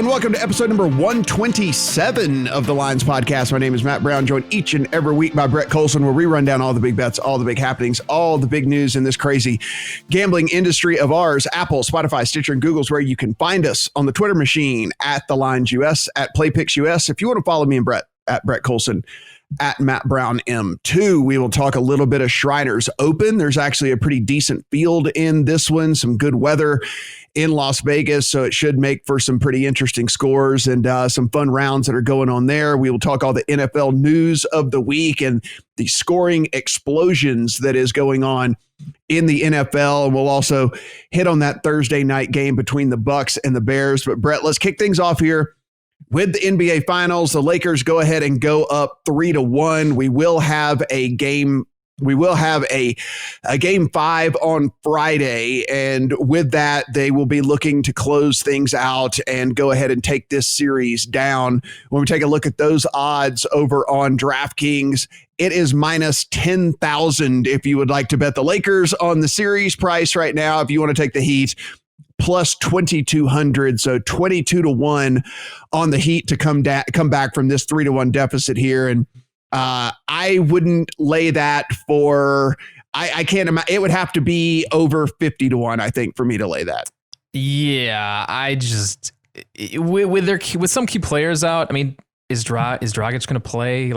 and welcome to episode number 127 of the Lines Podcast. My name is Matt Brown, joined each and every week by Brett Collson, where we run down all the big bets, all the big happenings, all the big news in this crazy gambling industry of ours. Apple, Spotify, Stitcher, and Google's where you can find us on the Twitter machine at The Lines US, at PlayPicks US. If you want to follow me and Brett, at Brett Collson, at Matt Brown M2. We will talk a little bit of Shriners Open. There's actually a pretty decent field in this one, some good weather in Las Vegas, so it should make for some pretty interesting scores and some fun rounds that are going on there. We will talk all the NFL news of the week and the scoring explosions that is going on in the NFL. And we'll also hit on that Thursday night game between the Bucs and the Bears. But Brett, let's kick things off here with the NBA Finals. The Lakers go ahead and go up 3-1. We will have a game. We will have a game 5 on Friday. And with that, they will be looking to close things out and go ahead and take this series down. When we take a look at those odds over on DraftKings, it is minus 10,000 if you would like to bet the Lakers on the series price right now. If you want to take the Heat, plus 2,200, so 22-1 on the Heat to come back from this 3-1 deficit here. And I wouldn't lay that for. I can't imagine. It would have to be over 50-1, I think, for me to lay that. Yeah, I just with some key players out. I mean, is Dragic going to play?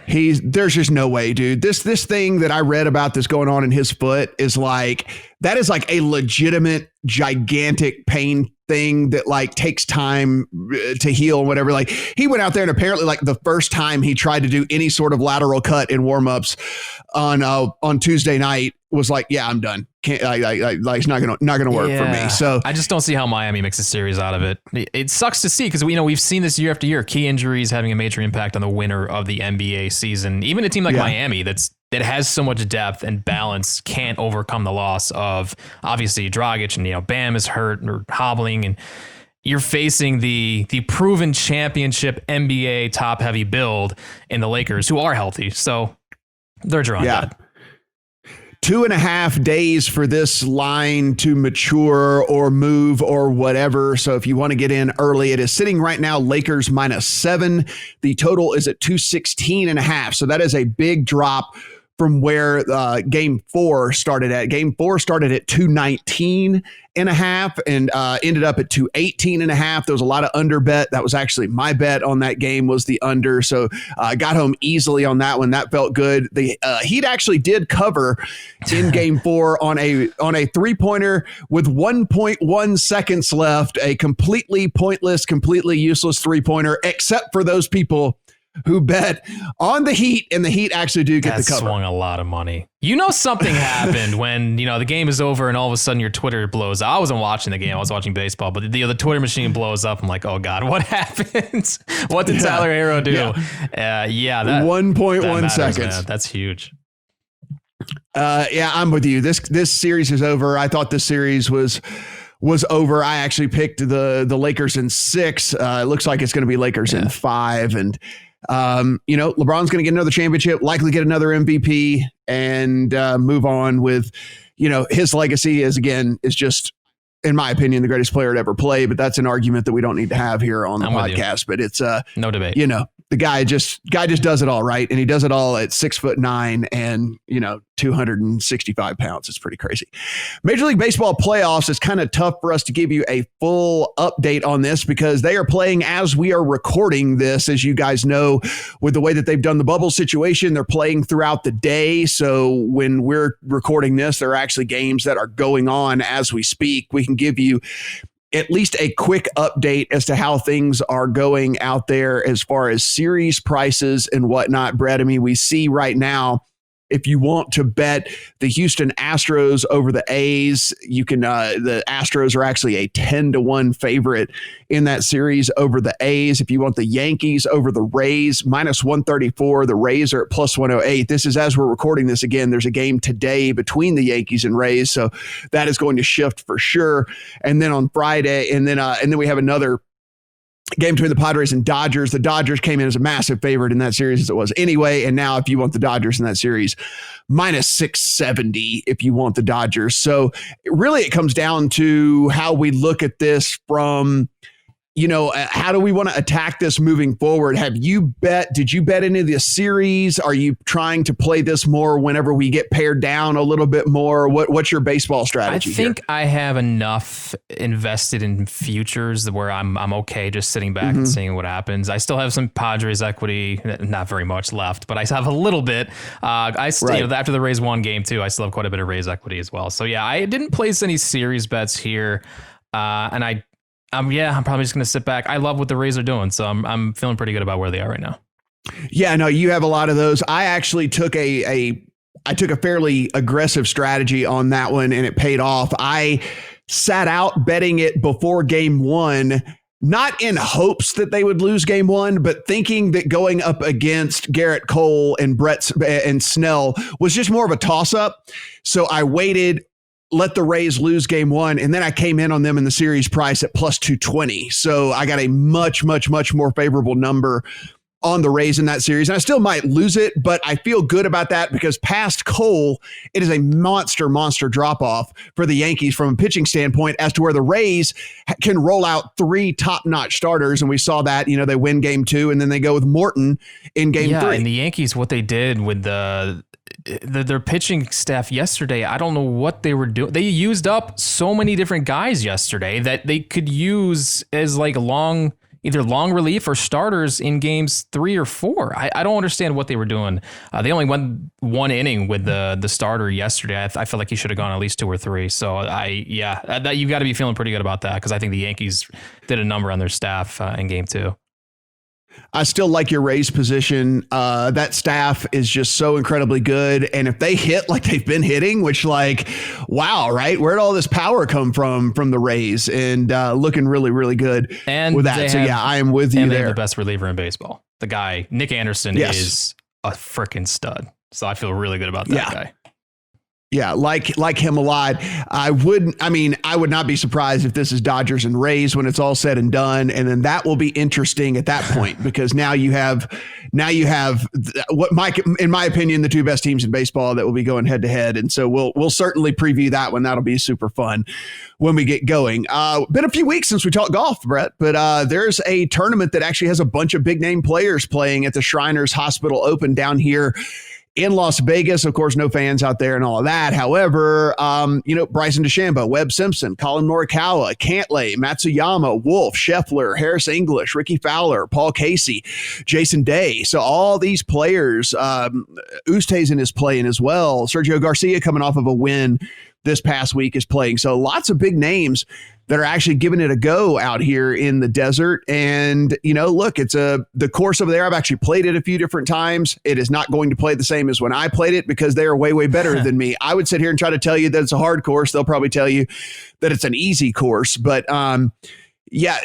There's just no way, dude. This thing that I read about that's going on in his foot is like a legitimate gigantic pain thing that takes time to heal and whatever. Like, he went out there and apparently the first time he tried to do any sort of lateral cut in warmups on Tuesday night was like, yeah, I'm done. Can't it's not gonna work for me. So I just don't see how Miami makes a series out of it. It sucks to see because we've seen this year after year, key injuries having a major impact on the winner of the NBA season. Even a team like Miami that has so much depth and balance can't overcome the loss of obviously Dragic, and Bam is hurt or hobbling, and you're facing the proven championship NBA top heavy build in the Lakers, who are healthy, so they're drawing that. 2.5 days for this line to mature or move or whatever. So if you want to get in early, it is sitting right now, Lakers -7. The total is at 216.5. So that is a big drop from where game 4 started at. Game 4 started at 219.5 and ended up at 218.5. There was a lot of under bet. That was actually my bet on that game, was the under. So I got home easily on that one. That felt good. The Heat actually did cover in game 4 on a 3-pointer with 1.1 seconds left. A completely pointless, completely useless 3-pointer, except for those people who bet on the Heat, and the Heat actually do get the cover. Swung a lot of money. Something happened when the game is over and all of a sudden your Twitter blows up. I wasn't watching the game, I was watching baseball, but the Twitter machine blows up. I'm like, oh God, what happened? What did Tyler Hero do? That 1.1 seconds. Man. That's huge. I'm with you. This series is over. I thought this series was over. I actually picked the Lakers in 6. It looks like it's going to be Lakers in 5. And LeBron's going to get another championship, likely get another MVP, and move on with, his legacy is just, in my opinion, the greatest player to ever play. But that's an argument that we don't need to have here on the podcast. But it's no debate. The guy just does it all, right? And he does it all at 6'9" and 265 pounds. It's pretty crazy. Major League Baseball playoffs is kind of tough for us to give you a full update on this because they are playing as we are recording this. As you guys know, with the way that they've done the bubble situation, they're playing throughout the day. So when we're recording this, there are actually games that are going on as we speak. We can give you at least a quick update as to how things are going out there as far as series prices and whatnot. Brett, I mean, we see right now, if you want to bet the Houston Astros over the A's, you can. The Astros are actually a 10-1 favorite in that series over the A's. If you want the Yankees over the Rays, -134. The Rays are at +108. This is as we're recording this. Again, there's a game today between the Yankees and Rays, so that is going to shift for sure. And then on Friday, and then we have another game between the Padres and Dodgers. The Dodgers came in as a massive favorite in that series as it was anyway. And now if you want the Dodgers in that series, -670 if you want the Dodgers. So really it comes down to how we look at this from how do we want to attack this moving forward? Did you bet into the series? Are you trying to play this more whenever we get pared down a little bit more? What's your baseball strategy? I think I have enough invested in futures where I'm okay just sitting back and seeing what happens. I still have some Padres equity, not very much left, but I have a little bit. After the Rays won game 2, I still have quite a bit of Rays equity as well. So yeah, I didn't place any series bets here. I'm probably just going to sit back. I love what the Rays are doing, so I'm feeling pretty good about where they are right now. Yeah, no, you have a lot of those. I actually took a fairly aggressive strategy on that one, and it paid off. I sat out betting it before game 1, not in hopes that they would lose game 1, but thinking that going up against Garrett Cole and and Snell was just more of a toss-up. So I waited, let the Rays lose game 1, and then I came in on them in the series price at plus 220. So I got a much, much, much more favorable number on the Rays in that series. And I still might lose it, but I feel good about that because past Cole, it is a monster drop-off for the Yankees from a pitching standpoint as to where the Rays can roll out 3 top-notch starters. And we saw that, they win game 2, and then they go with Morton in game 3. Yeah, and the Yankees, what they did with their pitching staff yesterday, I don't know what they were doing. They used up so many different guys yesterday that they could use as like either long relief or starters in games 3 or 4. I don't understand what they were doing. They only went 1 inning with the starter yesterday. I feel like he should have gone at least 2 or 3. So you've got to be feeling pretty good about that because I think the Yankees did a number on their staff in game 2. I still like your Rays position. That staff is just so incredibly good. And if they hit like they've been hitting, which wow, right? Where'd all this power come from the Rays? And looking really, really good with that. So I am with you there. They have the best reliever in baseball. The guy, Nick Anderson, is a freaking stud. So I feel really good about that guy. Yeah, like him a lot. I would not be surprised if this is Dodgers and Rays when it's all said and done, and then that will be interesting at that point because now you have in my opinion, the 2 best teams in baseball that will be going head to head, and so we'll certainly preview that one. That'll be super fun when we get going. Been a few weeks since we talked golf, Brett, but there's a tournament that actually has a bunch of big name players playing at the Shriners Hospital Open down here in Las Vegas. Of course, no fans out there and all of that. However, Bryson DeChambeau, Webb Simpson, Colin Morikawa, Cantlay, Matsuyama, Wolf, Scheffler, Harris English, Ricky Fowler, Paul Casey, Jason Day. So all these players, Oosthuizen is playing as well. Sergio Garcia coming off of a win this past week is playing. So lots of big names that are actually giving it a go out here in the desert. And, look, it's the course over there. I've actually played it a few different times. It is not going to play the same as when I played it because they are way, way better than me. I would sit here and try to tell you that it's a hard course. They'll probably tell you that it's an easy course, but,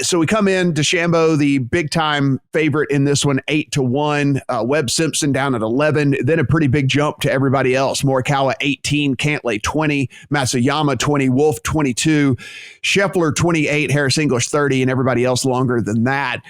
so we come in, DeChambeau, the big time favorite in this one, 8-1. Webb Simpson down at 11. Then a pretty big jump to everybody else. Morikawa 18, Cantlay 20, Matsuyama 20, Wolf 22, Scheffler 28, Harris English 30, and everybody else longer than that.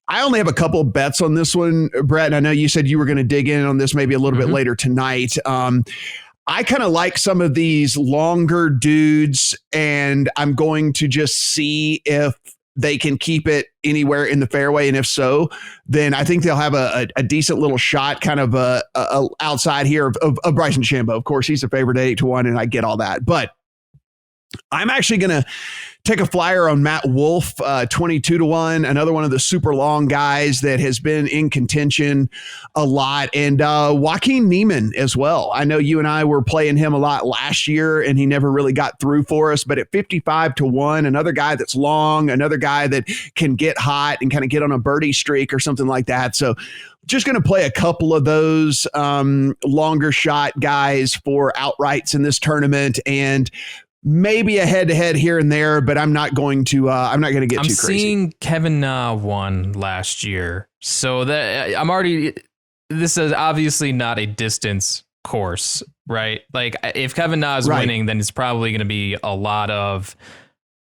I only have a couple of bets on this one, Brett. And I know you said you were going to dig in on this maybe a little bit later tonight. I kind of like some of these longer dudes, and I'm going to just see if they can keep it anywhere in the fairway. And if so, then I think they'll have a decent little shot kind of outside here of Bryson DeChambeau. Of course, he's a favorite at 8-1, and I get all that. But I'm actually going to take a flyer on Matt Wolf, 22-1, another one of the super long guys that has been in contention a lot, and Joaquin Niemann as well. I know you and I were playing him a lot last year, and he never really got through for us, but at 55-1, another guy that's long, another guy that can get hot and kind of get on a birdie streak or something like that. So just going to play a couple of those longer shot guys for outrights in this tournament, and maybe a head-to-head here and there, but I'm not going to get too crazy. I'm seeing Kevin Na won last year, so that this is obviously not a distance course, right? Like if Kevin Na is winning, then it's probably going to be a lot of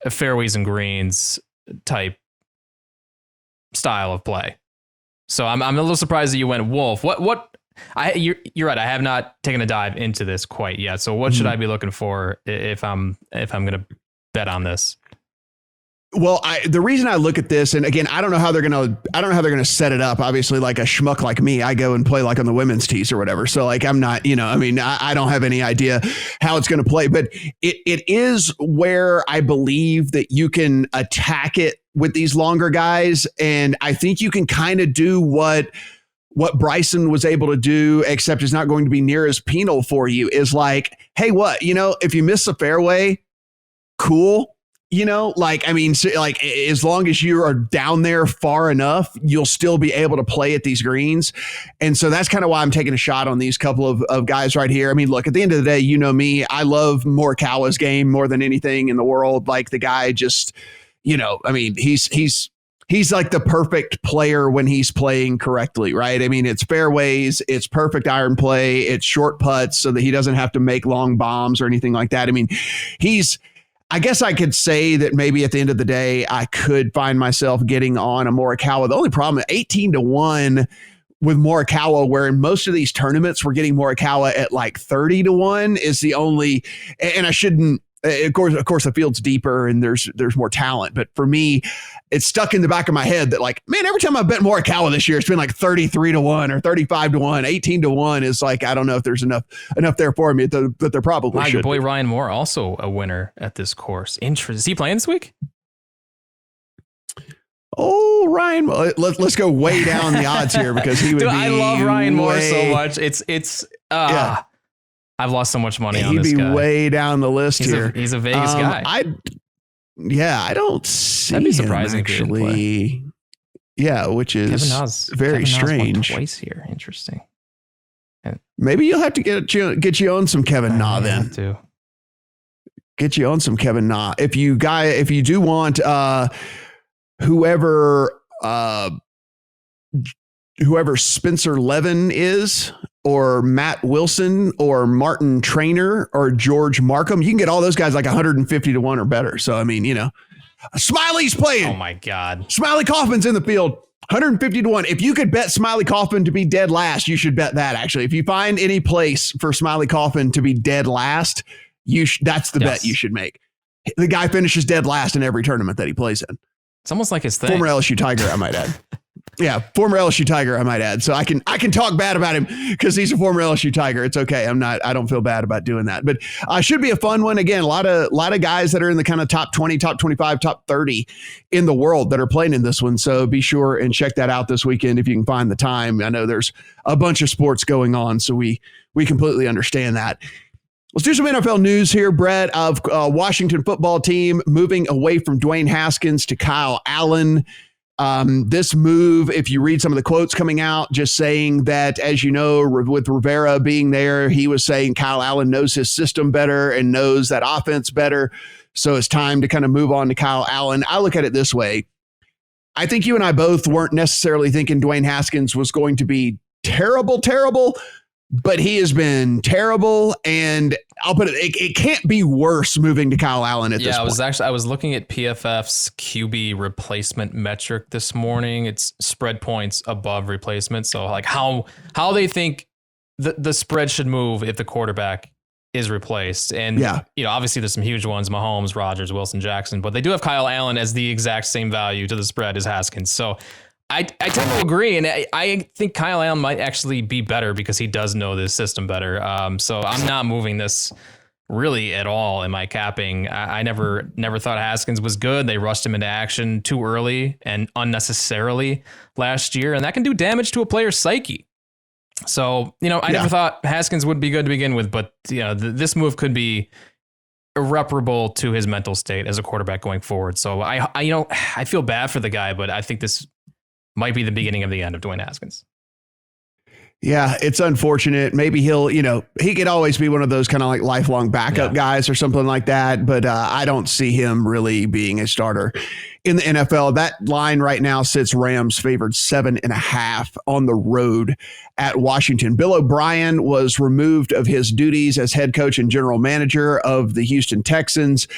fairways and greens type style of play. So I'm a little surprised that you went Wolf. You're right. I have not taken a dive into this quite yet. So what should I be looking for if I'm going to bet on this? Well, the reason I look at this, and again, I don't know how they're gonna set it up. Obviously, like a schmuck like me, I go and play like on the women's tees or whatever. So like, I'm not, I don't have any idea how it's going to play, but it is where I believe that you can attack it with these longer guys, and I think you can kind of do what Bryson was able to do, except it's not going to be near as penal for you. Is like, hey, if you miss the fairway, cool. As long as you are down there far enough, you'll still be able to play at these greens. And so that's kind of why I'm taking a shot on these couple of guys right here. I mean, look, at the end of the day, me, I love Morikawa's game more than anything in the world. Like the guy just, he's like the perfect player when he's playing correctly, right? I mean, it's fairways, it's perfect iron play, it's short putts so that he doesn't have to make long bombs or anything like that. I mean, I guess I could say that maybe at the end of the day, I could find myself getting on a Morikawa. The only problem, 18-1 with Morikawa, where in most of these tournaments, we're getting Morikawa at like 30-1 is the only, and I shouldn't, of course, the field's deeper and there's more talent. But for me, it's stuck in the back of my head that like, man, every time I bet Morikawa this year, it's been like 33-1 or 35-1, 18-1 is like, I don't know if there's enough there for me, but there probably should. Your boy Ryan Moore, also a winner at this course. Interesting. Is he playing this week? Oh, Ryan, let's go way down the odds here because he would Dude, be. I love Ryan Moore so much. Yeah. I've lost so much money on this guy. He'd be way down the list here. He's a Vegas guy. I don't see That'd be surprising him actually. Yeah, which is very strange. Twice here. Interesting. Maybe you'll have to get you on some Kevin Na then. Get you on some Kevin Na. If you do want whoever Spencer Levin is, or Matt Wilson, or Martin Trainer, or George Markham, you can get all those guys like 150-1 or better. So, I mean, Smiley's playing. Oh, my God. Smiley Kaufman's in the field, 150-1. If you could bet Smiley Kaufman to be dead last, you should bet that, actually. If you find any place for Smiley Kaufman to be dead last, that's the bet you should make. The guy finishes dead last in every tournament that he plays in. It's almost like his thing. Former LSU Tiger, I might add. Yeah, former LSU Tiger, I might add. So I can talk bad about him because he's a former LSU Tiger. It's okay. I don't feel bad about doing that. But should be a fun one. Again, a lot of guys that are in the kind of top 20, top 25, top 30 in the world that are playing in this one. So be sure and check that out this weekend if you can find the time. I know there's a bunch of sports going on, so we completely understand that. Let's do some NFL news here, Brett, of Washington football team moving away from Dwayne Haskins to Kyle Allen. This move, if you read some of the quotes coming out, just saying that, as you know, with Rivera being there, he was saying Kyle Allen knows his system better and knows that offense better. So it's time to kind of move on to Kyle Allen. I look at it this way. I think you and I both weren't necessarily thinking Dwayne Haskins was going to be terrible, but he has been terrible, and I'll put it can't be worse moving to Kyle Allen at this point. I was looking at PFF's QB replacement metric this morning. It's spread points above replacement. So like how they think the spread should move if the quarterback is replaced. And obviously there's some huge ones, Mahomes, Rodgers, Wilson, Jackson, but they do have Kyle Allen as the exact same value to the spread as Haskins. So I tend to agree, and I think Kyle Allen might actually be better because he does know this system better. So I'm not moving this really at all in my capping. I never thought Haskins was good. They rushed him into action too early and unnecessarily last year, and that can do damage to a player's psyche. So, I never thought Haskins would be good to begin with, but this move could be irreparable to his mental state as a quarterback going forward. So I feel bad for the guy, but I think this might be the beginning of the end of Dwayne Haskins. Yeah, it's unfortunate. Maybe he could always be one of those kind of like lifelong backup guys or something like that. But I don't see him really being a starter in the NFL. That line right now sits Rams favored 7.5 on the road at Washington. Bill O'Brien was removed of his duties as head coach and general manager of the Houston Texans.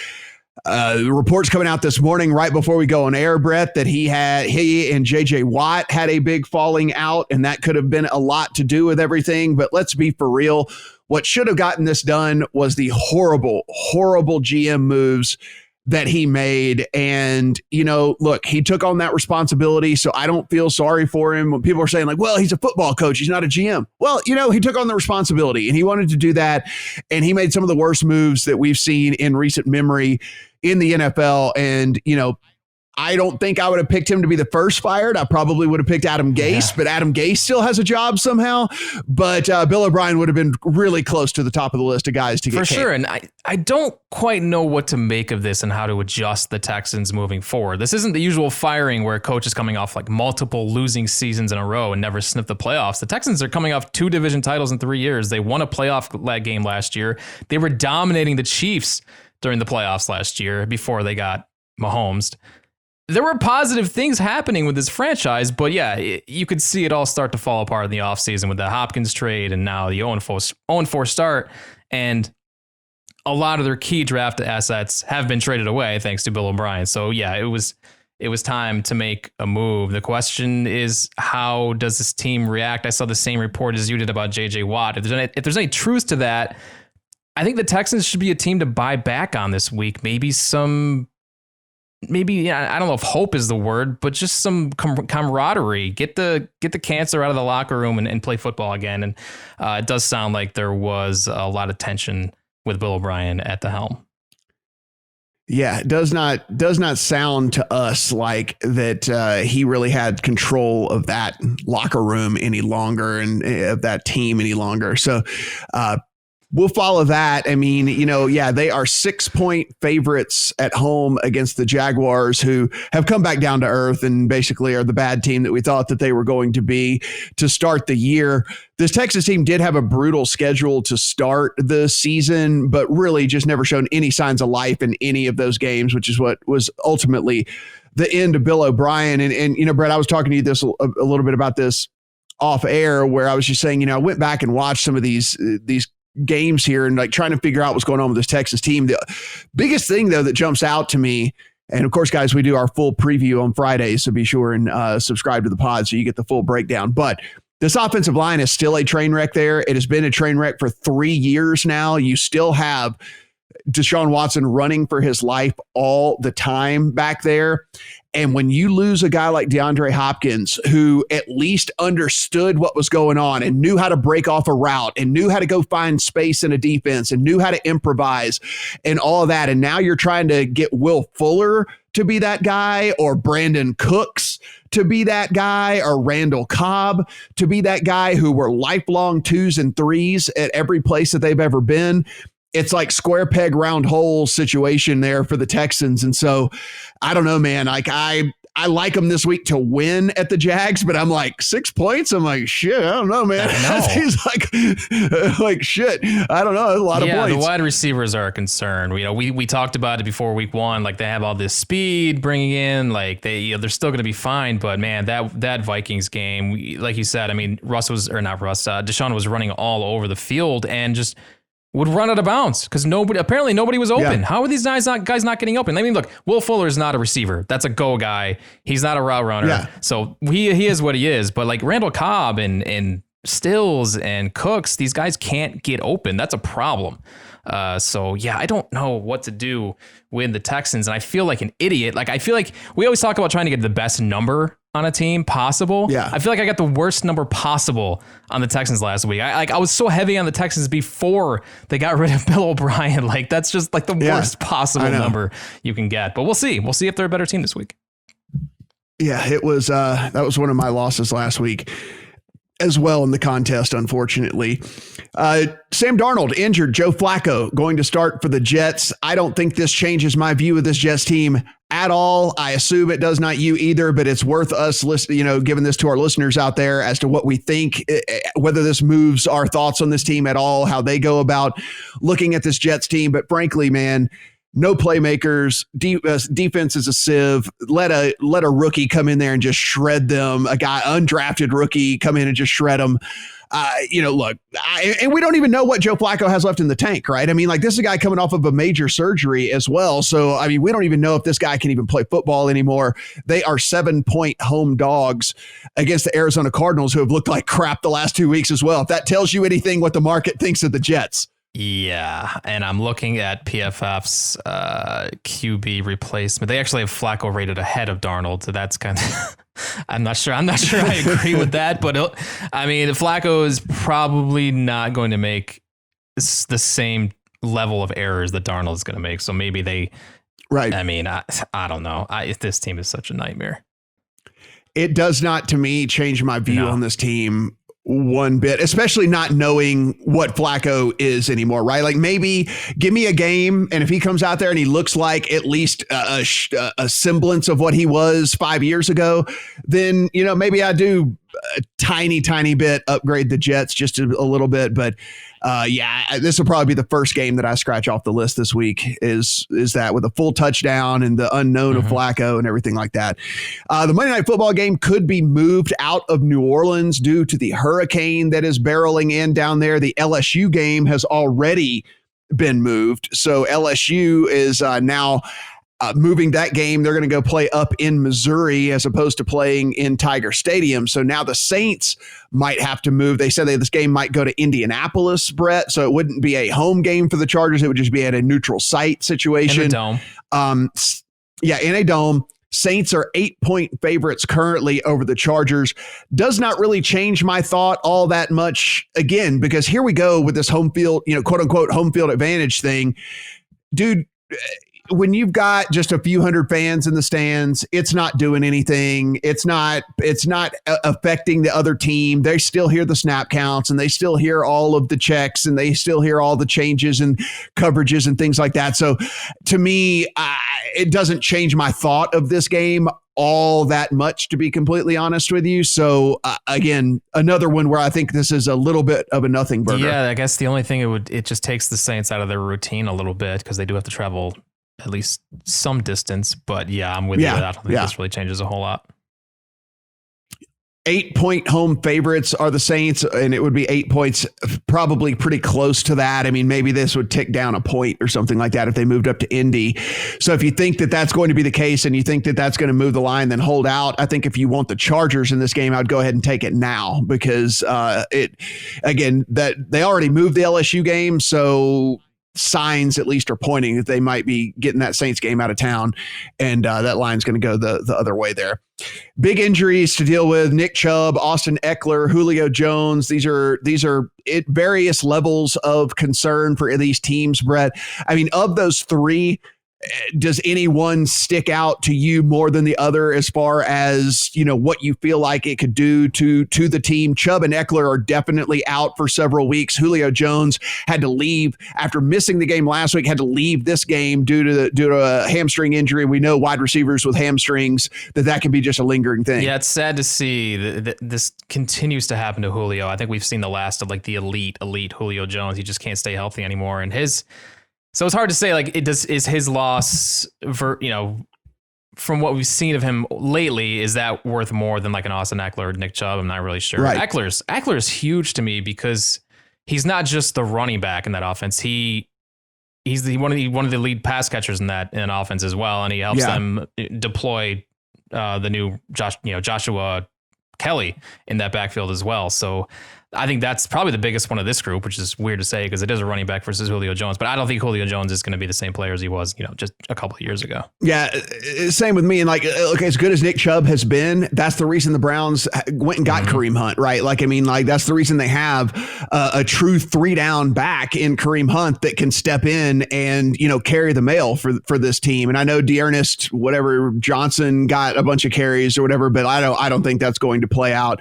The reports coming out this morning right before we go on air, Brett, that he and JJ Watt had a big falling out, and that could have been a lot to do with everything. But let's be for real. What should have gotten this done was the horrible GM moves that he made. And, look, he took on that responsibility. So I don't feel sorry for him when people are saying like, well, he's a football coach, he's not a GM. Well, he took on the responsibility and he wanted to do that. And he made some of the worst moves that we've seen in recent memory in the NFL. And, I don't think I would have picked him to be the first fired. I probably would have picked Adam Gase, but Adam Gase still has a job somehow. But Bill O'Brien would have been really close to the top of the list of guys to get for kicked. sure. And I don't quite know what to make of this and how to adjust the Texans moving forward. This isn't the usual firing where a coach is coming off like multiple losing seasons in a row and never sniffed the playoffs. The Texans are coming off 2 division titles in 3 years. They won a playoff game last year. They were dominating the Chiefs during the playoffs last year before they got Mahomes. There were positive things happening with this franchise, but yeah, you could see it all start to fall apart in the offseason with the Hopkins trade and now the 0-4 start. And a lot of their key draft assets have been traded away thanks to Bill O'Brien. So yeah, it was time to make a move. The question is, how does this team react? I saw the same report as you did about JJ Watt. If there's any truth to that, I think the Texans should be a team to buy back on this week. Maybe, I don't know if hope is the word, but just some camaraderie. Get the cancer out of the locker room and play football again. And it does sound like there was a lot of tension with Bill O'Brien at the helm. Yeah, it does not sound to us like that he really had control of that locker room any longer and of that team any longer. So we'll follow that. I mean, they are 6-point favorites at home against the Jaguars, who have come back down to earth and basically are the bad team that we thought that they were going to be to start the year. This Texas team did have a brutal schedule to start the season, but really just never shown any signs of life in any of those games, which is what was ultimately the end of Bill O'Brien. And Brett, I was talking to you a little bit about this off air, where I was just saying, I went back and watched some of these games here and like trying to figure out what's going on with this Texas team. The biggest thing though that jumps out to me, and of course, guys, we do our full preview on Fridays, so be sure and subscribe to the pod so you get the full breakdown. But this offensive line is still a train wreck there. It has been a train wreck for 3 years now. You still have Deshaun Watson running for his life all the time back there. And when you lose a guy like DeAndre Hopkins, who at least understood what was going on and knew how to break off a route and knew how to go find space in a defense and knew how to improvise and all of that, and now you're trying to get Will Fuller to be that guy, or Brandon Cooks to be that guy, or Randall Cobb to be that guy, who were lifelong 2s and 3s at every place that they've ever been. It's like square peg, round hole situation there for the Texans. And so I don't know, man, like I like them this week to win at the Jags, but I'm like 6 points. I'm like, shit, I don't know, man. He's like shit. I don't know. That's a lot of points. Yeah, the wide receivers are a concern. We talked about it before week 1. Like, they have all this speed bringing in, like they're still going to be fine. But man, that Vikings game, like you said, I mean, Deshaun was running all over the field and just would run out of bounds because apparently nobody was open. Yeah. How are these guys not getting open? I mean, look, Will Fuller is not a receiver. That's a go guy. He's not a route runner. Yeah. So he is what he is. But like Randall Cobb and Stills and Cooks, these guys can't get open. That's a problem. So yeah, I don't know what to do with the Texans, and I feel like an idiot. Like, I feel like we always talk about trying to get the best number on a team possible. Yeah. I feel like I got the worst number possible on the Texans last week. I was so heavy on the Texans before they got rid of Bill O'Brien. Like, that's just like the worst possible number you can get. But we'll see. We'll see if they're a better team this week. Yeah, it was that was one of my losses last week as well in the contest, unfortunately. Sam Darnold injured. Joe Flacco going to start for the Jets. I don't think this changes my view of this Jets team at all. I assume it does not you either, but it's worth us giving this to our listeners out there as to what we think, whether this moves our thoughts on this team at all, how they go about looking at this Jets team. But frankly, man, no playmakers. Defense is a sieve. Let a rookie come in there and just shred them. A guy, undrafted rookie, come in and just shred them. Look, and we don't even know what Joe Flacco has left in the tank, right? I mean, like, this is a guy coming off of a major surgery as well. So, I mean, we don't even know if this guy can even play football anymore. They are 7-point home dogs against the Arizona Cardinals, who have looked like crap the last 2 weeks as well. If that tells you anything what the market thinks of the Jets. Yeah, and I'm looking at PFF's QB replacement. They actually have Flacco rated ahead of Darnold, so that's kind of. I'm not sure I agree with that, but I mean, Flacco is probably not going to make the same level of errors that Darnold is going to make. So maybe they. Right. I mean, I don't know. This team is such a nightmare. It does not, to me, change my view on this team one bit, especially not knowing what Flacco is anymore, right? Like, maybe give me a game, and if he comes out there and he looks like at least a semblance of what he was 5 years ago, then, maybe I do a tiny bit upgrade the Jets just a little bit. But this will probably be the first game that I scratch off the list this week is that with a full touchdown and the unknown of Flacco and everything like that. The Monday Night Football game could be moved out of New Orleans due to the hurricane that is barreling in down there. The LSU game has already been moved. So LSU is now moving that game. They're going to go play up in Missouri as opposed to playing in Tiger Stadium. So now the Saints might have to move. They said that this game might go to Indianapolis, Brett. So it wouldn't be a home game for the Chargers. It would just be at a neutral site situation. In a dome. In a dome. Saints are 8-point favorites currently over the Chargers. Does not really change my thought all that much, again, because here we go with this home field, quote unquote, home field advantage thing. Dude, when you've got just a few hundred fans in the stands, it's not doing anything. It's not affecting the other team. They still hear the snap counts and they still hear all of the checks and they still hear all the changes and coverages and things like that. So to me, it doesn't change my thought of this game all that much, to be completely honest with you. So again, another one where I think this is a little bit of a nothing burger. Yeah, I guess the only thing it just takes the Saints out of their routine a little bit because they do have to travel at least some distance, but yeah, I'm with you. I don't think this really changes a whole lot. 8-point home favorites are the Saints, and it would be 8 points, probably pretty close to that. I mean, maybe this would tick down a point or something like that if they moved up to Indy. So if you think that that's going to be the case and you think that that's going to move the line, then hold out. I think if you want the Chargers in this game, I'd go ahead and take it now because that they already moved the LSU game. So signs at least are pointing that they might be getting that Saints game out of town, and that line's going to go the other way there. Big injuries to deal with: Nick Chubb, Austin Eckler, Julio Jones. These are at various levels of concern for these teams, Brett. I mean, of those three, does any one stick out to you more than the other as far as, what you feel like it could do to the team? Chubb and Eckler are definitely out for several weeks. Julio Jones had to leave after missing the game last week, had to leave this game due to a hamstring injury. We know wide receivers with hamstrings, that can be just a lingering thing. Yeah, it's sad to see that this continues to happen to Julio. I think we've seen the last of like the elite Julio Jones. He just can't stay healthy anymore. And so it's hard to say, like, is his loss, from what we've seen of him lately, is that worth more than like an Austin Eckler or Nick Chubb? I'm not really sure. Right. Eckler is huge to me because he's not just the running back in that offense. He's one of the lead pass catchers in that offense as well, and he helps them deploy the new Joshua Kelly in that backfield as well. So I think that's probably the biggest one of this group, which is weird to say because it is a running back versus Julio Jones. But I don't think Julio Jones is going to be the same player as he was, just a couple of years ago. Yeah, same with me. And as good as Nick Chubb has been, that's the reason the Browns went and got Kareem Hunt, right? That's the reason they have a true 3-down back in Kareem Hunt that can step in and, carry the mail for this team. And I know Dearness, Johnson got a bunch of carries or whatever, but I don't think that's going to play out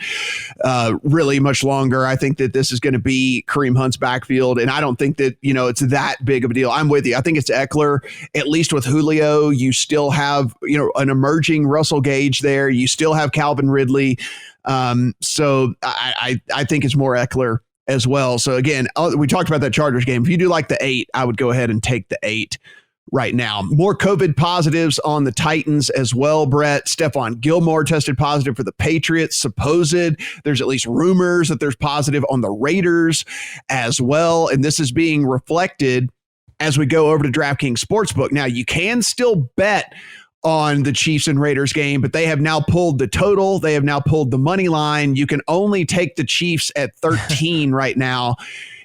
really much longer. I think that this is going to be Kareem Hunt's backfield, and I don't think that, it's that big of a deal. I'm with you. I think it's Eckler. At least with Julio, you still have, an emerging Russell Gage there. You still have Calvin Ridley. So I think it's more Eckler as well. So again, we talked about that Chargers game. If you do like the 8, I would go ahead and take the 8 right now. More COVID positives on the Titans as well, Brett. Stephon Gilmore tested positive for the Patriots. There's at least rumors that there's positive on the Raiders as well. And this is being reflected as we go over to DraftKings Sportsbook. Now, you can still bet on the Chiefs and Raiders game, but they have now pulled the total. They have now pulled the money line. You can only take the Chiefs at 13 right now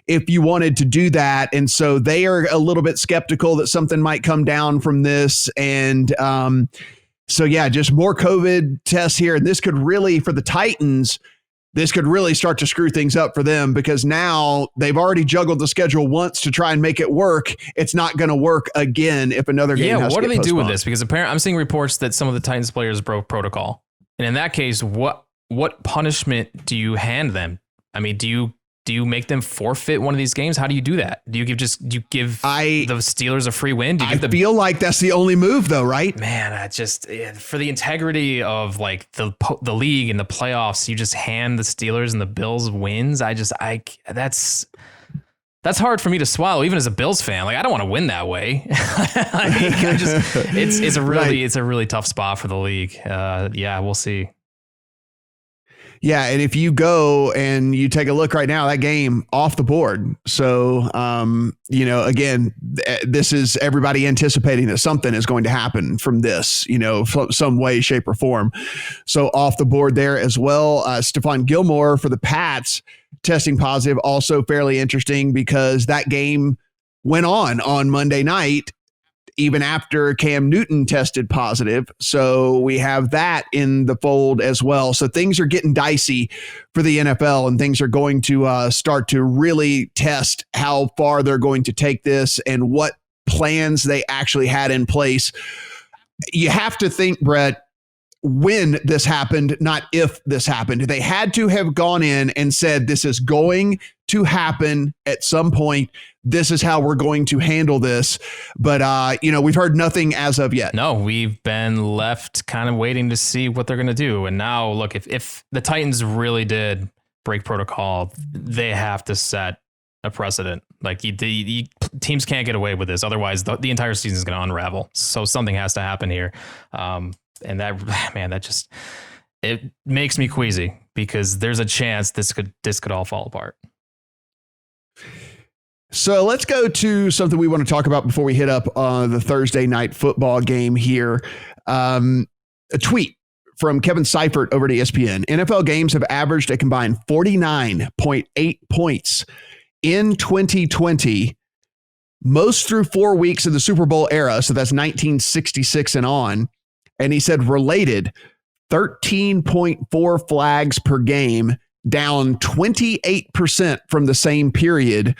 if you wanted to do that. And so they are a little bit skeptical that something might come down from this. And so, yeah, just more COVID tests here. And this could really, for the Titans, this could really start to screw things up for them, because now they've already juggled the schedule once to try and make it work. It's not going to work again if another game has to what do get they do with postponed. this? Because apparently I'm seeing reports that some of the Titans players broke protocol. And in that case, what punishment do you hand them? I mean, do you make them forfeit one of these games? How do you do that? Do you give the Steelers a free win? I feel like that's the only move, though, right? Man, for the integrity of like the league and the playoffs, you just hand the Steelers and the Bills wins. That's hard for me to swallow, even as a Bills fan. Like, I don't want to win that way. It's a really tough spot for the league. Yeah, we'll see. Yeah, and if you go and you take a look right now, that game off the board. So, again, this is everybody anticipating that something is going to happen from this, some way, shape, or form. So off the board there as well. Stephon Gilmore for the Pats testing positive, also fairly interesting, because that game went on Monday night, even after Cam Newton tested positive. So we have that in the fold as well. So things are getting dicey for the NFL, and things are going to start to really test how far they're going to take this and what plans they actually had in place. You have to think, Brett, when this happened, not if this happened. They had to have gone in and said, this is going to happen at some point. This is how we're going to handle this. But, we've heard nothing as of yet. No, we've been left kind of waiting to see what they're going to do. And now, look, if the Titans really did break protocol, they have to set a precedent. Like, the teams can't get away with this. Otherwise, the entire season is going to unravel. So something has to happen here. And it makes me queasy, because there's a chance this could all fall apart. So let's go to something we want to talk about before we hit up the Thursday night football game here. A tweet from Kevin Seifert over to ESPN. NFL games have averaged a combined 49.8 points in 2020, most through 4 weeks of the Super Bowl era. So that's 1966 and on. And he said, related, 13.4 flags per game, down 28% from the same period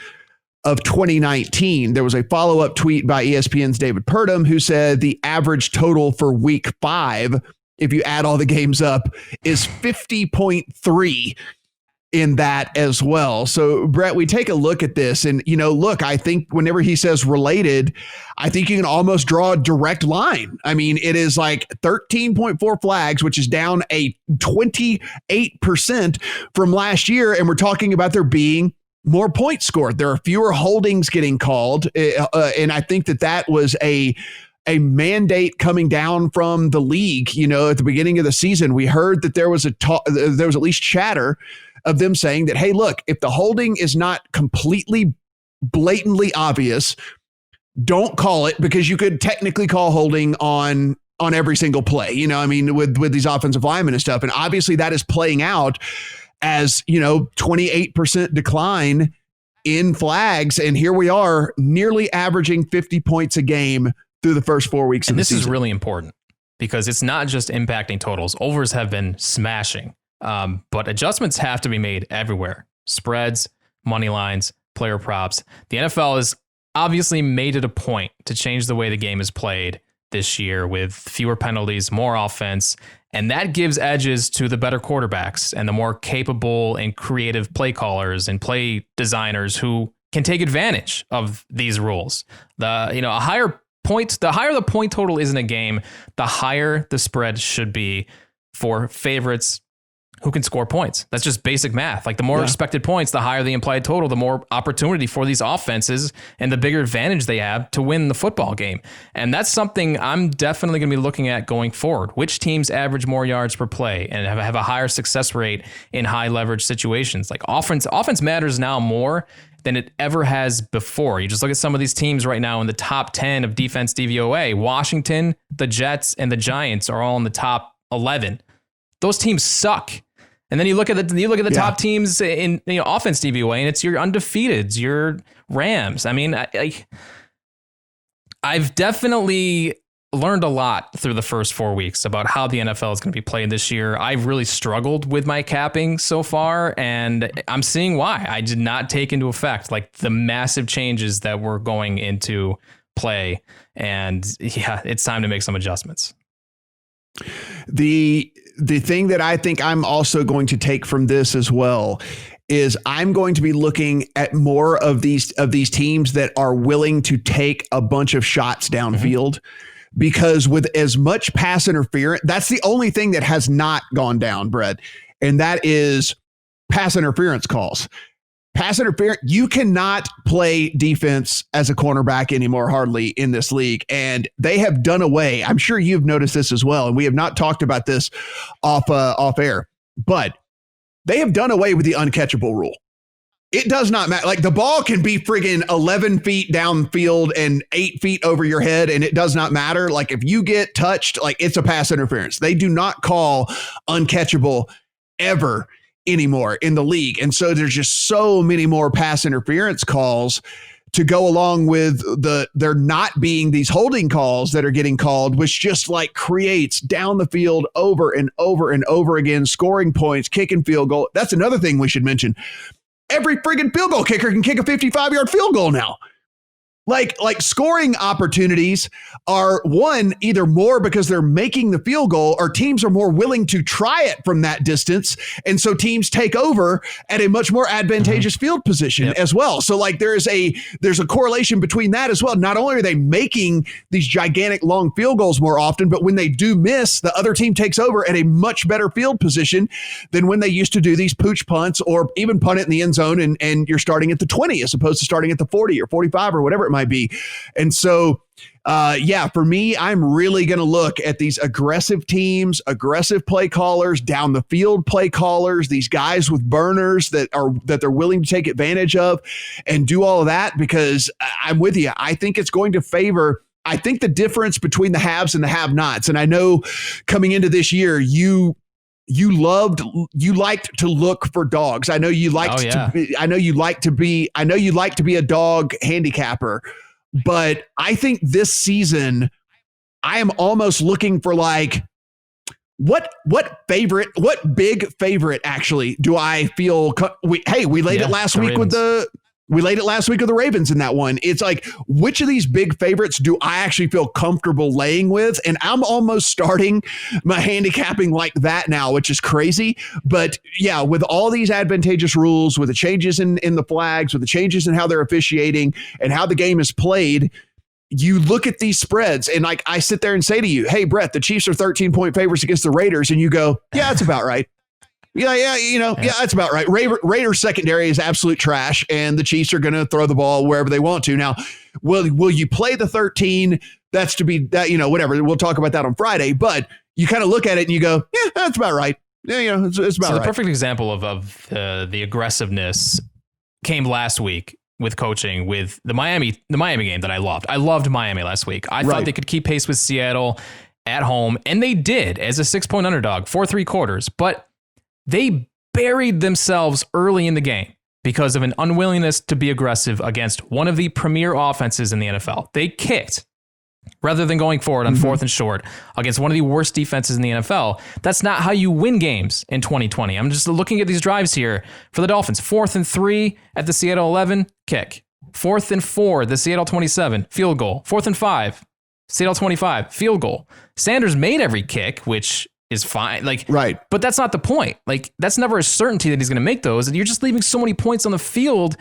of 2019. There was a follow-up tweet by ESPN's David Purdom, who said the average total for week 5, if you add all the games up, is 50.3 in that as well. So, Brett, we take a look at this, and, look, I think whenever he says related, I think you can almost draw a direct line. I mean, it is like 13.4 flags, which is down a 28% from last year. And we're talking about there being more points scored. There are fewer holdings getting called. And I think that was a mandate coming down from the league. At the beginning of the season, we heard that there was at least chatter of them saying that, hey, look, if the holding is not completely blatantly obvious, don't call it, because you could technically call holding on every single play, with these offensive linemen and stuff. And obviously that is playing out as, 28% decline in flags. And here we are, nearly averaging 50 points a game through the first 4 weeks of the season. This is really important, because it's not just impacting totals. Overs have been smashing. But adjustments have to be made everywhere. Spreads, money lines, player props. The NFL has obviously made it a point to change the way the game is played this year, with fewer penalties, more offense. And that gives edges to the better quarterbacks and the more capable and creative play callers and play designers who can take advantage of these rules. The higher the point total is in a game, the higher the spread should be for favorites who can score points. That's just basic math. Like, the more expected points, the higher the implied total, the more opportunity for these offenses and the bigger advantage they have to win the football game. And that's something I'm definitely going to be looking at going forward. Which teams average more yards per play and have a higher success rate in high leverage situations? Like, offense matters now more than it ever has before. You just look at some of these teams right now in the top 10 of defense DVOA. Washington, the Jets, and the Giants are all in the top 11. Those teams suck. And then you look at the top teams in offense DVOA, and it's your undefeateds, your Rams. I mean, I've definitely learned a lot through the first 4 weeks about how the NFL is going to be played this year. I've really struggled with my capping so far, and I'm seeing why. I did not take into effect like the massive changes that were going into play. And yeah, it's time to make some adjustments. The thing that I think I'm also going to take from this as well is I'm going to be looking at more of these teams that are willing to take a bunch of shots downfield, because with as much pass interference, that's the only thing that has not gone down, Brett, and that is pass interference calls. Pass interference, you cannot play defense as a cornerback anymore, hardly, in this league. And they have done away. I'm sure you've noticed this as well. And we have not talked about this off air, but they have done away with the uncatchable rule. It does not matter. Like, the ball can be friggin' 11 feet downfield and 8 feet over your head, and it does not matter. Like, if you get touched, like, it's a pass interference. They do not call uncatchable ever anymore in the league. And so there's just so many more pass interference calls to go along with there not being these holding calls that are getting called, which just like creates down the field over and over and over again, scoring points, kicking field goal. That's another thing we should mention. Every friggin' field goal kicker can kick a 55-yard field goal now. Like scoring opportunities are, one, either more because they're making the field goal, or teams are more willing to try it from that distance. And so teams take over at a much more advantageous field position as well. So like there's a correlation between that as well. Not only are they making these gigantic long field goals more often, but when they do miss, the other team takes over at a much better field position than when they used to do these pooch punts or even punt it in the end zone and you're starting at the 20 as opposed to starting at the 40 or 45 or whatever it might be. And so, for me, I'm really going to look at these aggressive teams, aggressive play callers, down the field play callers, these guys with burners that they're willing to take advantage of and do all of that, because I'm with you. I think it's going to favor, I think the difference between the haves and the have-nots. And I know coming into this year, you liked to look for dogs. I know you liked to be a dog handicapper, but I think this season I am almost looking for like what big favorite actually do I feel? We laid it last week with the Ravens in that one. It's like, which of these big favorites do I actually feel comfortable laying with? And I'm almost starting my handicapping like that now, which is crazy. But yeah, with all these advantageous rules, with the changes in the flags, with the changes in how they're officiating and how the game is played, you look at these spreads and like I sit there and say to you, hey, Brett, the Chiefs are 13-point favorites against the Raiders. And you go, yeah, that's about right. Yeah, that's about right. Raiders secondary is absolute trash, and the Chiefs are going to throw the ball wherever they want to. Now, will you play the 13? That's to be that, whatever. We'll talk about that on Friday, but you kind of look at it and you go, yeah, that's about right. Yeah, it's about right. The perfect example of the aggressiveness came last week with coaching with the Miami game that I loved. I loved Miami last week. I thought they could keep pace with Seattle at home, and they did as a 6-point underdog for 3 quarters, but they buried themselves early in the game because of an unwillingness to be aggressive against one of the premier offenses in the NFL. They kicked rather than going forward on 4th and short against one of the worst defenses in the NFL. That's not how you win games in 2020. I'm just looking at these drives here for the Dolphins. 4th and 3 at the Seattle 11, kick. 4th and 4, the Seattle 27, field goal. 4th and 5, Seattle 25, field goal. Sanders made every kick, which is fine. But that's not the point. Like, that's never a certainty that he's going to make those. And you're just leaving so many points on the field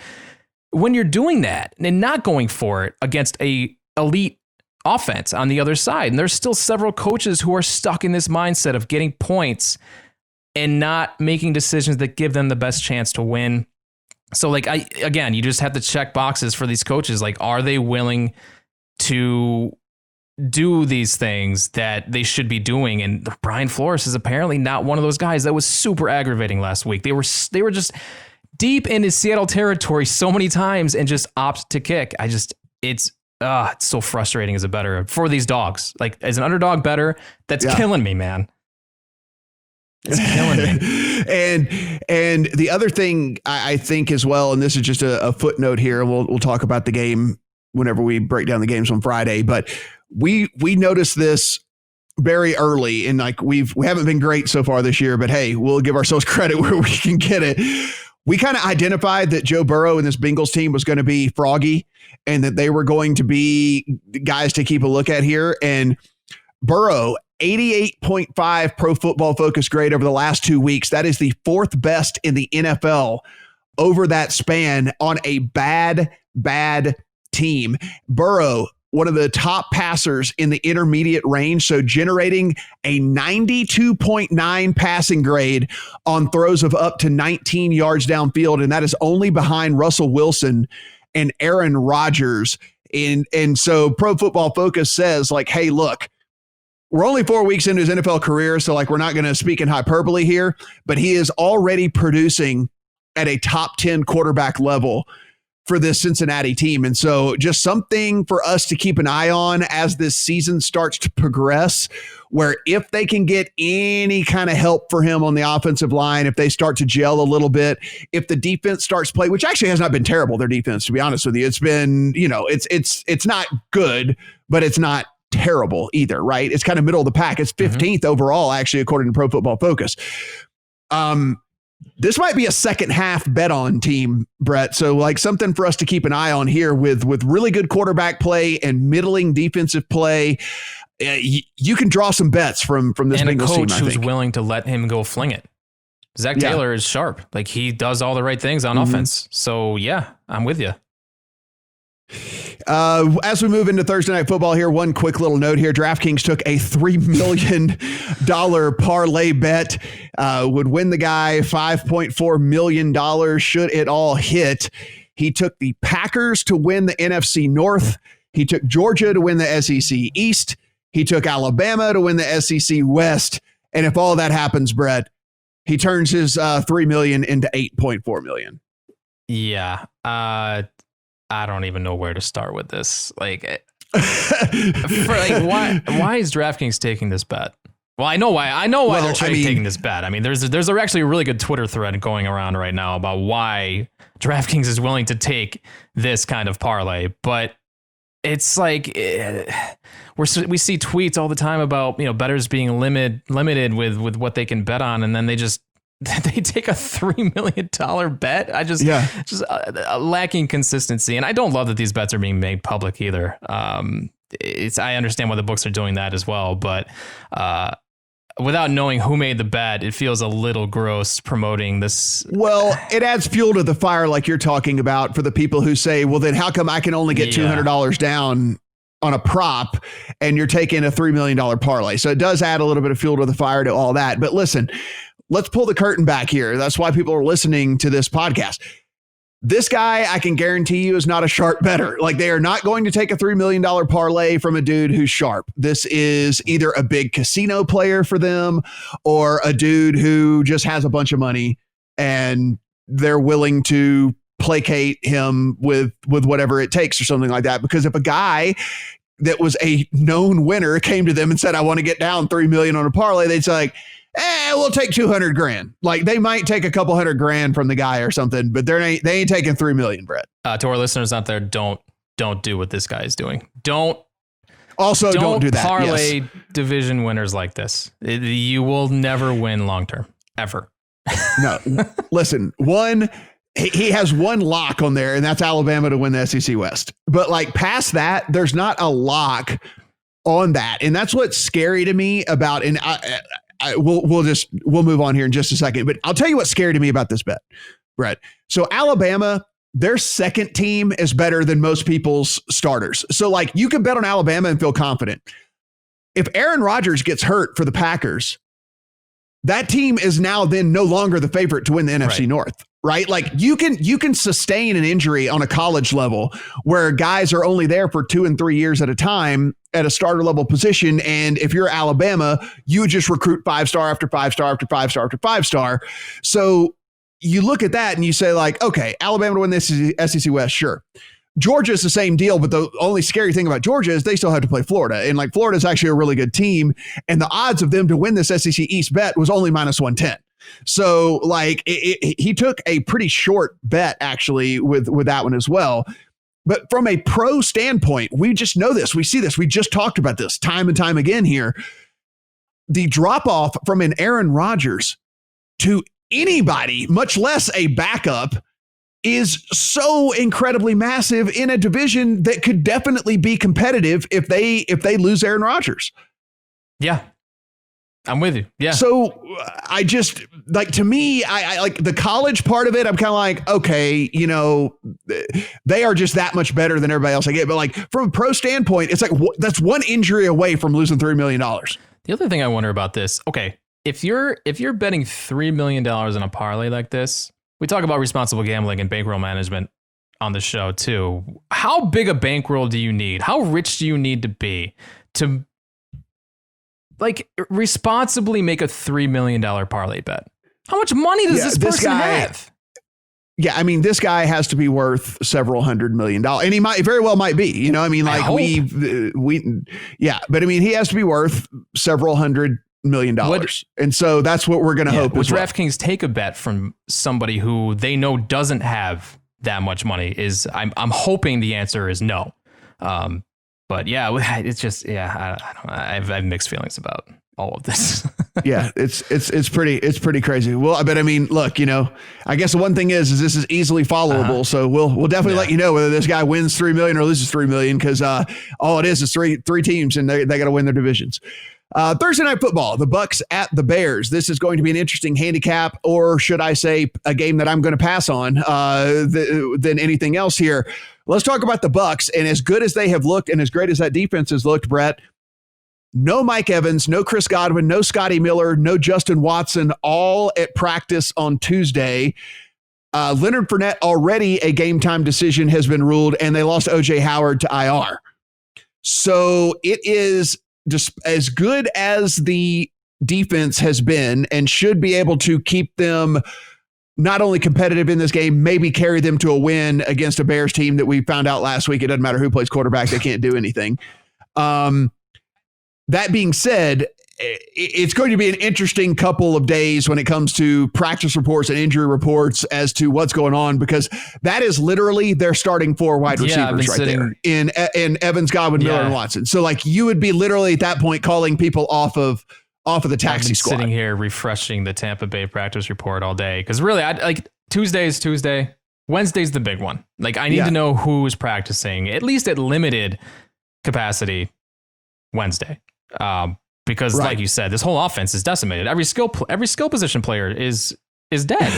when you're doing that and not going for it against a elite offense on the other side. And there's still several coaches who are stuck in this mindset of getting points and not making decisions that give them the best chance to win. So you just have to check boxes for these coaches. Like, are they willing to do these things that they should be doing? And Brian Flores is apparently not one of those guys. That was super aggravating last week. They were just deep into Seattle territory so many times and just opt to kick. It's so frustrating as a bettor for these dogs. Like, as an underdog bettor, that's killing me, man. It's killing me. And the other thing I think as well, and this is just a footnote here, and we'll talk about the game whenever we break down the games on Friday, but we noticed this very early, and like we haven't been great so far this year, but hey, we'll give ourselves credit where we can get it. We kind of identified that Joe Burrow and this Bengals team was going to be froggy and that they were going to be guys to keep a look at here. And Burrow, 88.5 Pro Football Focus grade over the last 2 weeks. That is the fourth best in the NFL over that span on a bad team. Burrow, one of the top passers in the intermediate range, so generating a 92.9 passing grade on throws of up to 19 yards downfield, and that is only behind Russell Wilson and Aaron Rodgers. And so Pro Football Focus says, like, hey, look, we're only 4 weeks into his NFL career, so like we're not going to speak in hyperbole here, but he is already producing at a top 10 quarterback level for this Cincinnati team. And so just something for us to keep an eye on as this season starts to progress, where if they can get any kind of help for him on the offensive line, if they start to gel a little bit, if the defense starts playing, which actually has not been terrible, their defense, to be honest with you, it's been, it's not good, but it's not terrible either, right? It's kind of middle of the pack. It's 15th overall, actually, according to Pro Football Focus. This might be a second half bet on team, Brett. So like something for us to keep an eye on here with really good quarterback play and middling defensive play. You can draw some bets from this and Bengals team, a coach who's willing to let him go fling it. Zach Taylor is sharp. Like he does all the right things on offense. So yeah, I'm with you. As we move into Thursday Night Football here, one quick little note here. DraftKings took a $3 million parlay bet, would win the guy $5.4 million should it all hit. He took the Packers to win the NFC North. He took Georgia to win the SEC East. He took Alabama to win the SEC West. And if all that happens, Brett, he turns his $3 million into $8.4 million. Yeah. I don't even know where to start with this. Like, why is DraftKings taking this bet? Well, I know why. I know why they're taking this bet. I mean, there's actually a really good Twitter thread going around right now about why DraftKings is willing to take this kind of parlay. But it's like we see tweets all the time about bettors being limited with what they can bet on, and then they take a $3 million bet. I just lacking consistency. And I don't love that these bets are being made public either. I understand why the books are doing that as well, but without knowing who made the bet, it feels a little gross promoting this. Well, it adds fuel to the fire like you're talking about for the people who say, well, then how come I can only get $200 down on a prop and you're taking a $3 million parlay? So it does add a little bit of fuel to the fire to all that. But listen, let's pull the curtain back here. That's why people are listening to this podcast. This guy, I can guarantee you, is not a sharp bettor. Like, they are not going to take a $3 million parlay from a dude who's sharp. This is either a big casino player for them or a dude who just has a bunch of money and they're willing to placate him with whatever it takes or something like that. Because if a guy that was a known winner came to them and said, I want to get down $3 million on a parlay, they'd say like, we'll take 200 grand. Like, they might take a couple $100,000 from the guy or something, but they ain't taking 3 million, Brett. To our listeners out there, don't do what this guy is doing. Don't do that. Parlay division winners like this. You will never win long term, ever. No, listen, he has one lock on there, and that's Alabama to win the SEC West. But like past that, there's not a lock on that. And that's what's scary to me about, and we'll move on here in just a second, but I'll tell you what's scary to me about this bet, Brett. So Alabama, their second team is better than most people's starters. So like you can bet on Alabama and feel confident. If Aaron Rodgers gets hurt for the Packers, that team is now then no longer the favorite to win the NFC North, right? Like you can sustain an injury on a college level where guys are only there for 2 and 3 years at a time at a starter level position. And if you're Alabama, you just recruit 5-star after 5-star after 5-star after 5-star. So you look at that and you say like, okay, Alabama to win this SEC West. Sure. Georgia's the same deal, but the only scary thing about Georgia is they still have to play Florida. And like Florida's actually a really good team. And the odds of them to win this SEC East bet was only -110. So like he took a pretty short bet actually with that one as well. But from a pro standpoint, we just know this. We see this. We just talked about this time and time again here. The drop off from an Aaron Rodgers to anybody, much less a backup, is so incredibly massive in a division that could definitely be competitive if they lose Aaron Rodgers. Yeah. I'm with you. Yeah. So I just like, to me, I like the college part of it. I'm kind of like, okay, you know, they are just that much better than everybody else I get. But like from a pro standpoint, it's like, that's one injury away from losing $3 million. The other thing I wonder about this, okay, if you're betting $3 million in a parlay like this, we talk about responsible gambling and bankroll management on the show too. How big a bankroll do you need? How rich do you need to be to like responsibly make a $3 million parlay bet? How much money does this person have? Yeah, I mean, this guy has to be worth several $100 million, and he very well might be. You know, I mean, like yeah, but I mean, he has to be worth several $100 million, and so that's what we're going to hope. Would DraftKings take a bet from somebody who they know doesn't have that much money? I'm hoping the answer is no. But yeah, it's just I have mixed feelings about all of this. Yeah, it's pretty crazy. Well, but I mean, look, you know, I guess the one thing is this is easily followable. So we'll definitely let you know whether this guy wins $3 million or loses $3 million, because all it is three teams and they got to win their divisions. Thursday Night Football, the Bucs at the Bears. This is going to be an interesting handicap, or should I say a game that I'm going to pass on than anything else here. Let's talk about the Bucs. And as good as they have looked and as great as that defense has looked, Brett, no Mike Evans, no Chris Godwin, no Scotty Miller, no Justin Watson, all at practice on Tuesday. Leonard Fournette, already a game time decision has been ruled, and they lost O.J. Howard to IR. So it is just as good as the defense has been and should be able to keep them not only competitive in this game, maybe carry them to a win against a Bears team that we found out last week. It doesn't matter who plays quarterback. They can't do anything. That being said, it's going to be an interesting couple of days when it comes to practice reports and injury reports as to what's going on, because that is literally their starting four wide receivers right there in Evans, Godwin, Miller, and Watson. So like you would be literally at that point calling people off of the taxi squad. Sitting here refreshing the Tampa Bay practice report all day, because really, Tuesday is Tuesday. Wednesday's the big one. Like I need to know who's practicing, at least at limited capacity, Wednesday. Because like you said, this whole offense is decimated. Every skill position player is dead.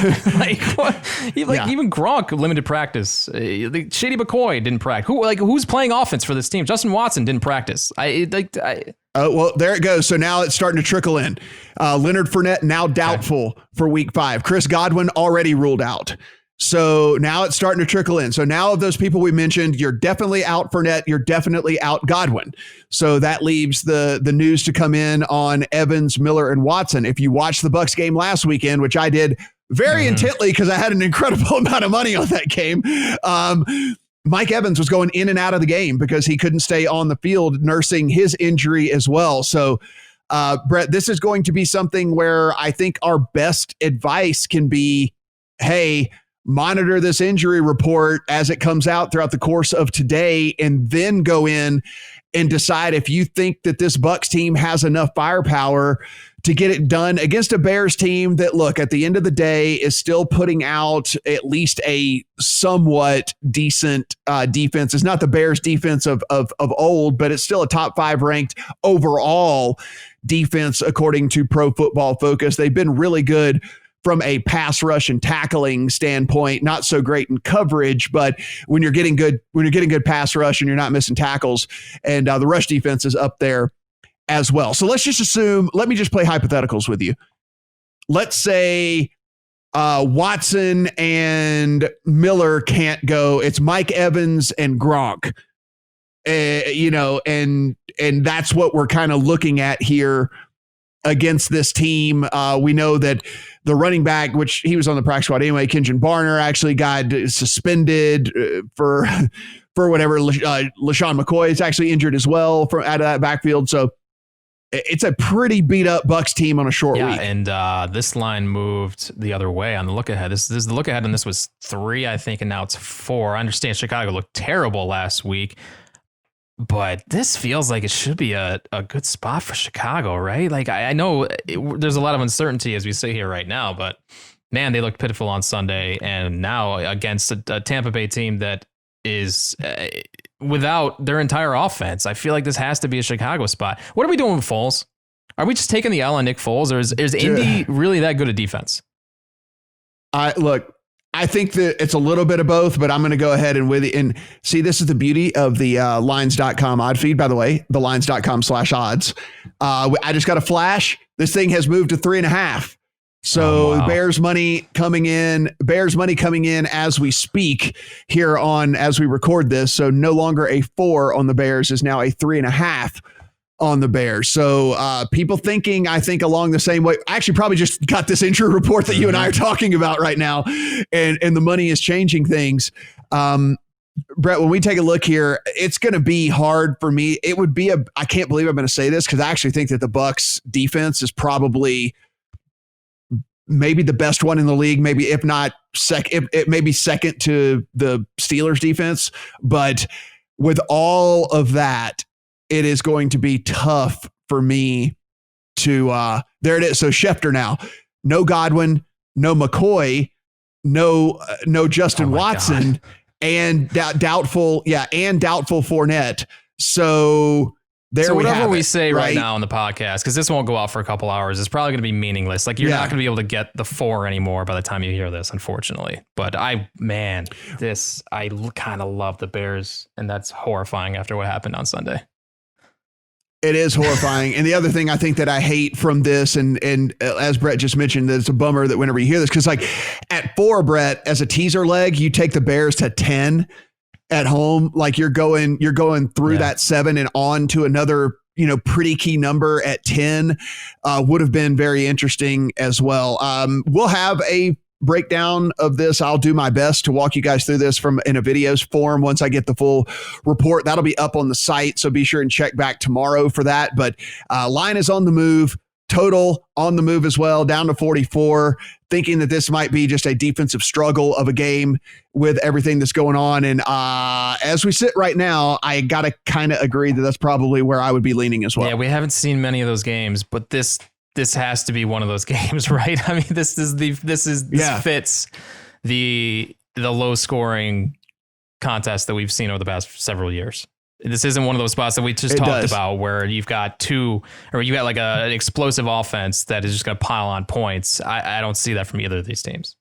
Even Gronk limited practice. Shady McCoy didn't practice. Who's playing offense for this team? Justin Watson didn't practice. Well, there it goes. So now it's starting to trickle in. Leonard Fournette now doubtful for week 5. Chris Godwin already ruled out. So now it's starting to trickle in. So now of those people we mentioned, you're definitely out Fournette. You're definitely out Godwin. So that leaves the news to come in on Evans, Miller, and Watson. If you watched the Bucs game last weekend, which I did very intently because I had an incredible amount of money on that game, Mike Evans was going in and out of the game because he couldn't stay on the field nursing his injury as well. So Brett, this is going to be something where I think our best advice can be, hey, monitor this injury report as it comes out throughout the course of today, and then go in and decide if you think that this Bucs team has enough firepower to get it done against a Bears team that, look, at the end of the day is still putting out at least a somewhat decent defense. It's not the Bears defense of old, but it's still a top 5 ranked overall defense according to Pro Football Focus. They've been really good from a pass rush and tackling standpoint, not so great in coverage, but when you're getting good pass rush and you're not missing tackles, and the rush defense is up there as well. So let's just assume, let me just play hypotheticals with you. Let's say Watson and Miller can't go. It's Mike Evans and Gronk, and that's what we're kind of looking at here against this team. We know that the running back, which he was on the practice squad anyway, Kenjon Barner, actually got suspended for for whatever. LaShawn McCoy is actually injured as well from out of that backfield. So it's a pretty beat up Bucs team on a short week. And this line moved the other way on the look ahead. This is the look ahead, and this was 3, I think, and now it's 4. I understand Chicago looked terrible last week, but this feels like it should be a good spot for Chicago, right? Like I know there's a lot of uncertainty as we sit here right now, but man, they looked pitiful on Sunday, and now against a Tampa Bay team that is without their entire offense. I feel like this has to be a Chicago spot. What are we doing with Foles? Are we just taking the L on Nick Foles, or is Indy really that good at defense? I think that it's a little bit of both, but I'm going to go ahead and with it. And see, this is the beauty of the lines.com odd feed, by the way, the lines.com/odds. I just got a flash. This thing has moved to 3.5. So wow. Bears money coming in as we speak here as we record this. So no longer a 4 on the Bears, is now a 3.5 on the Bears. So people thinking, I think, along the same way. I actually probably just got this injury report that you and I are talking about right now, and the money is changing things. Brett, when we take a look here, it's going to be hard for me. It would be I can't believe I'm going to say this, because I actually think that the Bucs defense is probably maybe the best one in the league, maybe if not second, it may be second to the Steelers defense. But with all of that, it is going to be tough for me to, there it is. So Schefter now, no Godwin, no McCoy, no Justin Watson, God. And doubtful Fournette. So there we have it. So whatever we say right now on the podcast, because this won't go out for a couple hours, it's probably going to be meaningless. Like you're not going to be able to get the 4 anymore by the time you hear this, unfortunately. But I kind of love the Bears, and that's horrifying after what happened on Sunday. It is horrifying. And the other thing I think that I hate from this, and as Brett just mentioned, that it's a bummer that whenever you hear this, because like at 4, Brett, as a teaser leg, you take the Bears to 10 at home. Like you're going through that 7 and on to another, pretty key number at 10 would have been very interesting as well. We'll have a breakdown of this. I'll do my best to walk you guys through this in a videos form once I get the full report. That'll be up on the site, so be sure and check back tomorrow for that. But line is on the move, total on the move as well, down to 44, thinking that this might be just a defensive struggle of a game with everything that's going on. And as we sit right now, I got to kind of agree that that's probably where I would be leaning as well. Yeah, we haven't seen many of those games, but this has to be one of those games, right? I mean, this fits the low scoring contest that we've seen over the past several years. This isn't one of those spots that we just talked about where you've got like an explosive offense that is just going to pile on points. I don't see that from either of these teams.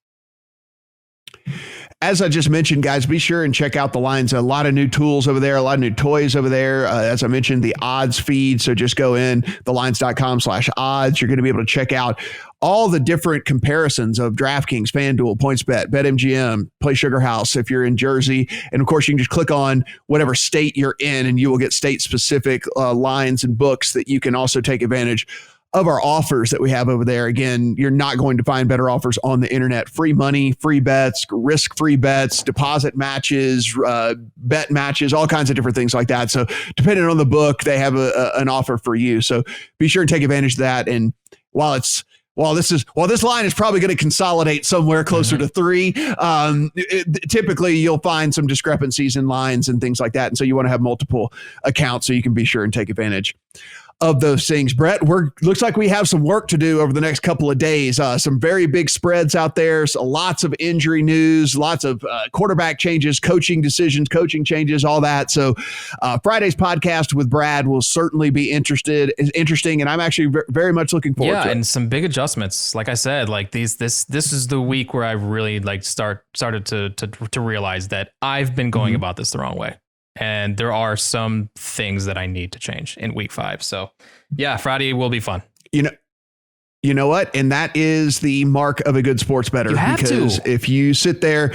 As I just mentioned, guys, be sure and check out the lines. A lot of new tools over there, a lot of new toys over there. As I mentioned, the odds feed. So just go in thelines.com/odds. You're going to be able to check out all the different comparisons of DraftKings, FanDuel, PointsBet, BetMGM, Play Sugar House if you're in Jersey. And of course, you can just click on whatever state you're in and you will get state specific lines and books that you can also take advantage of our offers that we have over there. Again, you're not going to find better offers on the internet. Free money, free bets, risk-free bets, deposit matches, bet matches, all kinds of different things like that. So depending on the book, they have an offer for you. So be sure and take advantage of that. And while this line is probably going to consolidate somewhere closer to 3, typically you'll find some discrepancies in lines and things like that. And so you want to have multiple accounts so you can be sure and take advantage of those things. Brett, looks like we have some work to do over the next couple of days. Some very big spreads out there. So lots of injury news, lots of quarterback changes, coaching decisions, coaching changes, all that. So Friday's podcast with Brad will certainly be interesting, and I'm actually very much looking forward to it. Yeah, and some big adjustments. Like I said, like this is the week where I really started to realize that I've been going about this the wrong way. And there are some things that I need to change in week 5. So yeah, Friday will be fun. You know what? And that is the mark of a good sports bettor. You have because to. if you sit there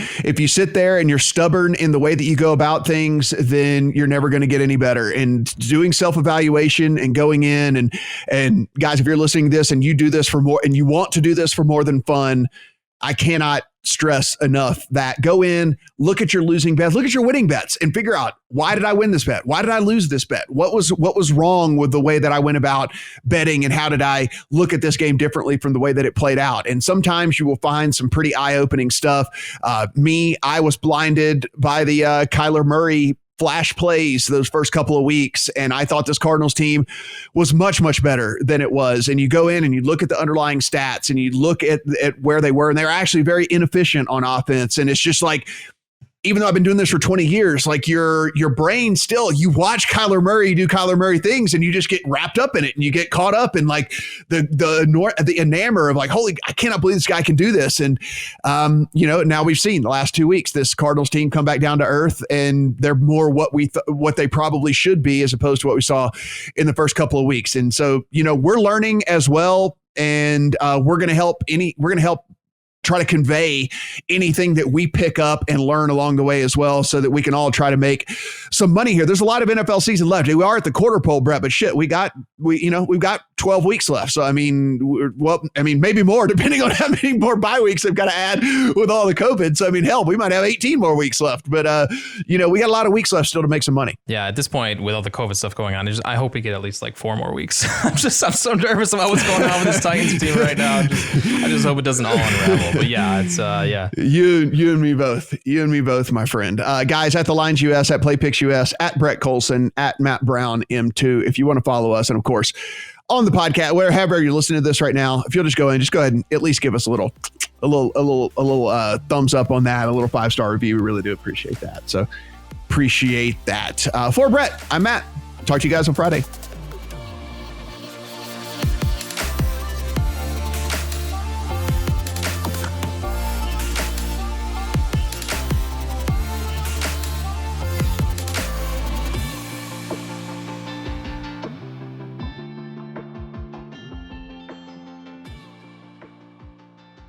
and you're stubborn in the way that you go about things, then you're never going to get any better. And doing self-evaluation and going in and guys, if you're listening to this and you do this for more and you want to do this for more than fun, I cannot stress enough that go in, look at your losing bets, look at your winning bets, and figure out, why did I win this bet? Why did I lose this bet? What was wrong with the way that I went about betting, and how did I look at this game differently from the way that it played out? And sometimes you will find some pretty eye-opening stuff. I was blinded by the Kyler Murray flash plays those first couple of weeks, and I thought this Cardinals team was much, much better than it was. And you go in and you look at the underlying stats and you look at where they were, and they're actually very inefficient on offense. And it's just like, even though I've been doing this for 20 years, like your brain still, you watch Kyler Murray do Kyler Murray things, and you just get wrapped up in it, and you get caught up in like the enamor of like, holy, I cannot believe this guy can do this. And now we've seen the last 2 weeks this Cardinals team come back down to earth, and they're more what they probably should be, as opposed to what we saw in the first couple of weeks. And so we're learning as well, and we're going to help try to convey anything that we pick up and learn along the way as well, so that we can all try to make some money here. There's a lot of NFL season left. We are at the quarter pole, Brett, but shit, we've got 12 weeks left. So, maybe more, depending on how many more bye weeks they've got to add with all the COVID. So, hell, we might have 18 more weeks left, but we got a lot of weeks left still to make some money. Yeah. At this point, with all the COVID stuff going on, I hope we get at least like 4 more weeks. I'm so nervous about what's going on with this Titans team right now. I just hope it doesn't all unravel. But yeah, it's You and me both, my friend. Guys, at the Lines US, at PlayPicks US, at Brett Collson, at Matt Brown M2. If you want to follow us, and of course on the podcast, wherever you're listening to this right now, if you'll just go ahead and at least give us a little thumbs up on that, a little 5-star review. We really do appreciate that. So appreciate that. For Brett, I'm Matt. Talk to you guys on Friday.